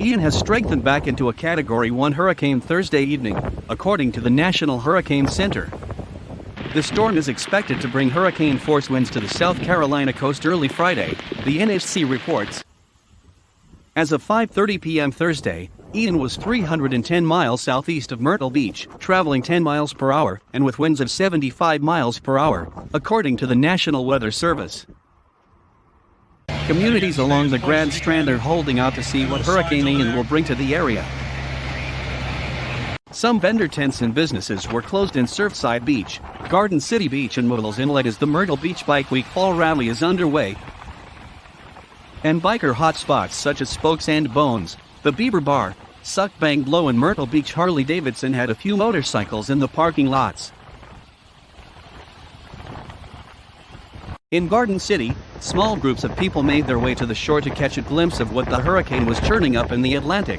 Ian has strengthened back into a Category 1 hurricane Thursday evening, according to the National Hurricane Center. The storm is expected to bring hurricane force winds to the South Carolina coast early Friday, the NHC reports. As of 5:30 p.m. Thursday, Ian was 310 miles southeast of Myrtle Beach, traveling 10 miles per hour and with winds of 75 miles per hour, according to the National Weather Service. Communities along the Grand Strand are holding out to see what Hurricane Ian will bring to the area. Some vendor tents and businesses were closed in Surfside Beach, Garden City Beach and Model's Inlet as the Myrtle Beach Bike Week Fall Rally is underway. And biker hotspots such as Spokes and Bones, the Beaver Bar, Suck Bang Blow and Myrtle Beach Harley-Davidson had a few motorcycles in the parking lots. In Garden City, small groups of people made their way to the shore to catch a glimpse of what the hurricane was churning up in the Atlantic.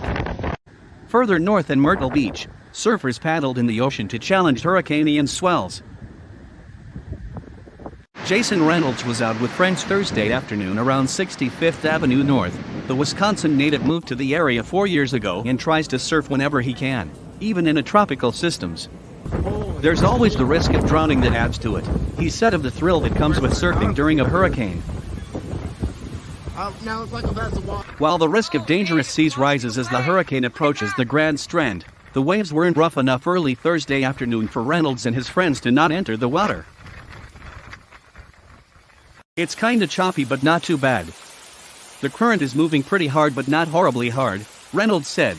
Further north in Myrtle Beach, surfers paddled in the ocean to challenge Hurricane Ian's swells. Jason Reynolds was out with friends Thursday afternoon around 65th Avenue North. The Wisconsin native moved to the area 4 years ago and tries to surf whenever he can, even in tropical systems. There's always the risk of drowning that adds to it, he said of the thrill that comes with surfing during a hurricane. Now it's like a vessel walk. While the risk of dangerous seas rises as the hurricane approaches the Grand Strand, the waves weren't rough enough early Thursday afternoon for Reynolds and his friends to not enter the water. It's kinda choppy but not too bad. The current is moving pretty hard but not horribly hard, Reynolds said.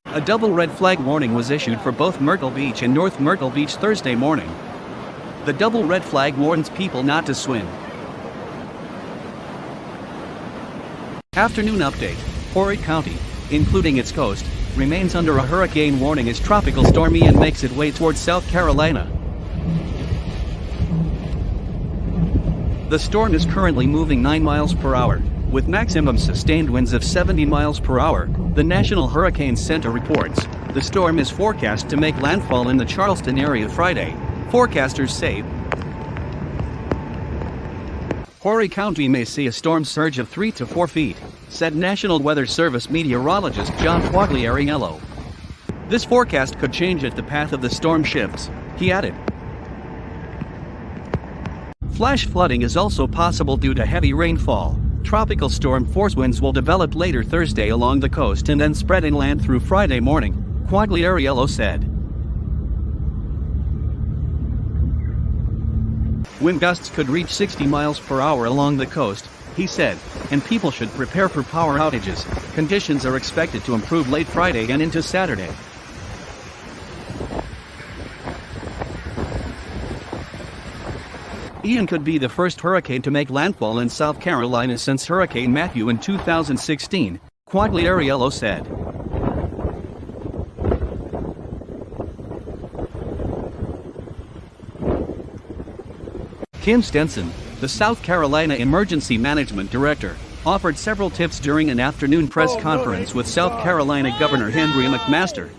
A double red flag warning was issued for both Myrtle Beach and North Myrtle Beach Thursday morning. The double red flag warns people not to swim. Afternoon update: Horry County, including its coast, remains under a hurricane warning as Tropical Storm Ian makes its way towards South Carolina. The storm is currently moving 9 miles per hour, with maximum sustained winds of 70 miles per hour, the National Hurricane Center reports. The storm is forecast to make landfall in the Charleston area Friday, forecasters say. Horry County may see a storm surge of 3 to 4 feet, said National Weather Service meteorologist John Quagliariello. This forecast could change if the path of the storm shifts, he added. Flash flooding is also possible due to heavy rainfall. Tropical storm force winds will develop later Thursday along the coast and then spread inland through Friday morning, Quagliariello said. Wind gusts could reach 60 miles per hour along the coast, he said, and people should prepare for power outages. Conditions are expected to improve late Friday and into Saturday. Ian could be the first hurricane to make landfall in South Carolina since Hurricane Matthew in 2016, Quagliariello said. Kim Stenson, the South Carolina Emergency Management Director, offered several tips during an afternoon press conference with South Carolina Governor Henry McMaster,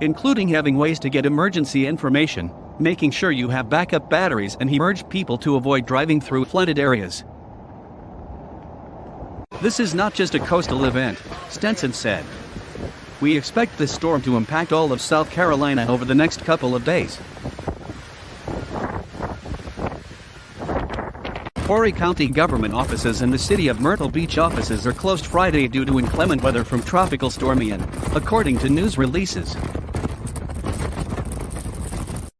including having ways to get emergency information, making sure you have backup batteries, and he urged people to avoid driving through flooded areas. This is not just a coastal event, Stenson said. We expect this storm to impact all of South Carolina over the next couple of days. Horry County government offices and the City of Myrtle Beach offices are closed Friday due to inclement weather from Tropical Storm Ian, according to news releases.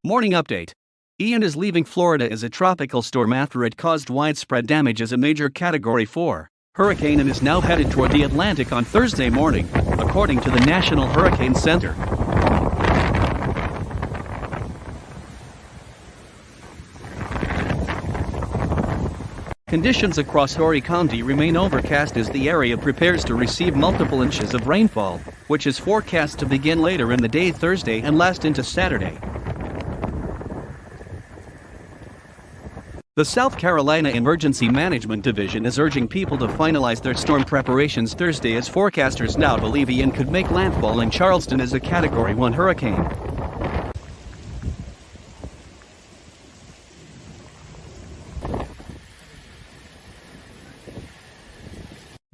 Morning update. Ian is leaving Florida as a tropical storm after it caused widespread damage as a major Category 4 hurricane and is now headed toward the Atlantic on Thursday morning, according to the National Hurricane Center. Conditions across Horry County remain overcast as the area prepares to receive multiple inches of rainfall, which is forecast to begin later in the day Thursday and last into Saturday. The South Carolina Emergency Management Division is urging people to finalize their storm preparations Thursday as forecasters now believe Ian could make landfall in Charleston as a Category 1 hurricane.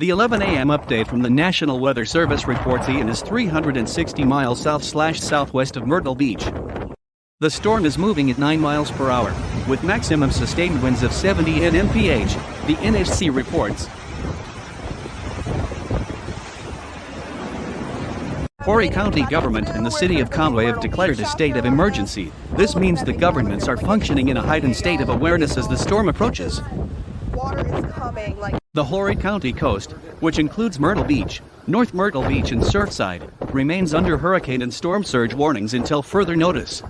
The 11 a.m. update from the National Weather Service reports Ian is 360 miles south/southwest of Myrtle Beach. The storm is moving at 9 miles per hour, with maximum sustained winds of 70 mph, the NHC reports. Horry County government and the city of Conway have declared a state of emergency. This means the governments are functioning in a heightened state of awareness as the storm approaches. Water is coming The Horry County coast, which includes Myrtle Beach, North Myrtle Beach and Surfside, remains under hurricane and storm surge warnings until further notice.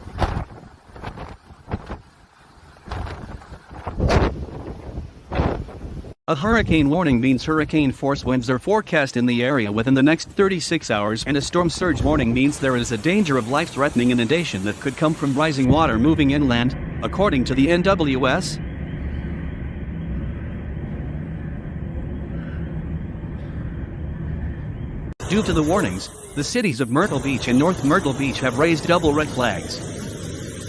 A hurricane warning means hurricane force winds are forecast in the area within the next 36 hours, and a storm surge warning means there is a danger of life-threatening inundation that could come from rising water moving inland, according to the NWS. Due to the warnings, the cities of Myrtle Beach and North Myrtle Beach have raised double red flags.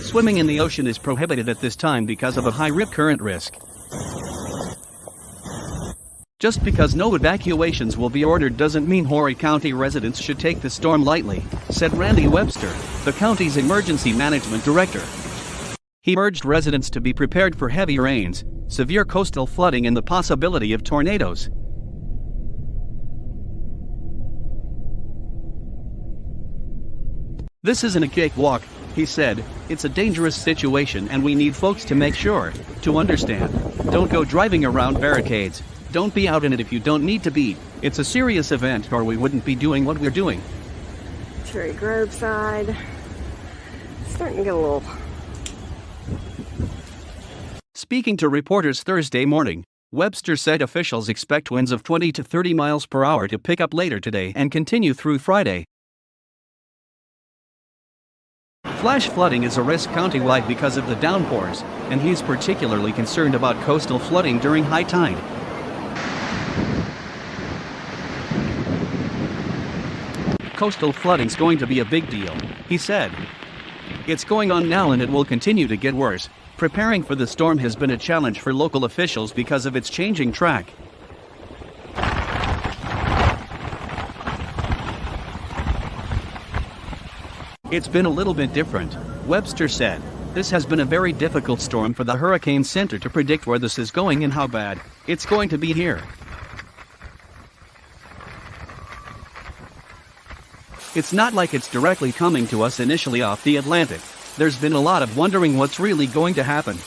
Swimming in the ocean is prohibited at this time because of a high rip current risk. Just because no evacuations will be ordered doesn't mean Horry County residents should take the storm lightly, said Randy Webster, the county's emergency management director. He urged residents to be prepared for heavy rains, severe coastal flooding and the possibility of tornadoes. This isn't a cakewalk, he said. It's a dangerous situation and we need folks to make sure to understand. Don't go driving around barricades. Don't be out in it if you don't need to be. It's a serious event or we wouldn't be doing what we're doing. Cherry Grove side. Starting to get a little... Speaking to reporters Thursday morning, Webster said officials expect winds of 20 to 30 miles per hour to pick up later today and continue through Friday. Flash flooding is a risk countywide because of the downpours, and he's particularly concerned about coastal flooding during high tide. Coastal flooding's going to be a big deal, he said. It's going on now and it will continue to get worse. Preparing for the storm has been a challenge for local officials because of its changing track. It's been a little bit different, Webster said. This has been a very difficult storm for the Hurricane Center to predict where this is going and how bad it's going to be here. It's not like it's directly coming to us initially off the Atlantic. There's been a lot of wondering what's really going to happen.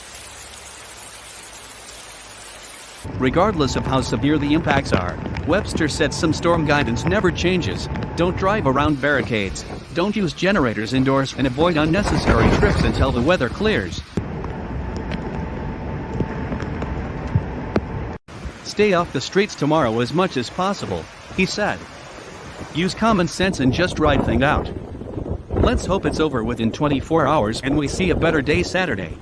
Regardless of how severe the impacts are, Webster said some storm guidance never changes. Don't drive around barricades, don't use generators indoors, and avoid unnecessary trips until the weather clears. Stay off the streets tomorrow as much as possible, he said. Use common sense and just ride things out. Let's hope it's over within 24 hours and we see a better day Saturday.